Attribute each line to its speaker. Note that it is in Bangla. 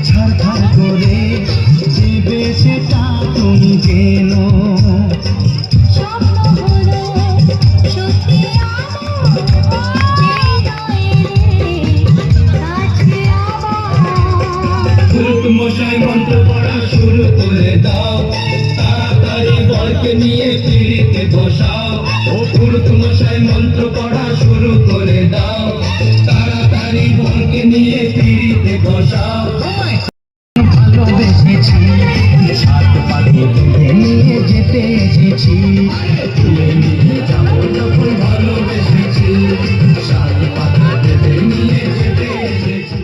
Speaker 1: ছাড়খাড় করে দেবে সেটা তুমি যেন মশাই মন্ত্র পড়া শুরু করে দাও, তাড়াতাড়ি বরকে নিয়ে পিড়িতে বসাও। ও পুরুত মশাই মন্ত্র পড়া শুরু করে দাও, তাড়াতাড়ি বরকে নিয়ে পিড়িতে বসাও। ভালোবেসেছি সাত পাখি তুলে নিয়ে যেতে এসেছি, তুলে নিয়ে যাবো যখন ভালোবেসেছি, সাত পাখি তুলে নিয়ে যেতে এসেছি।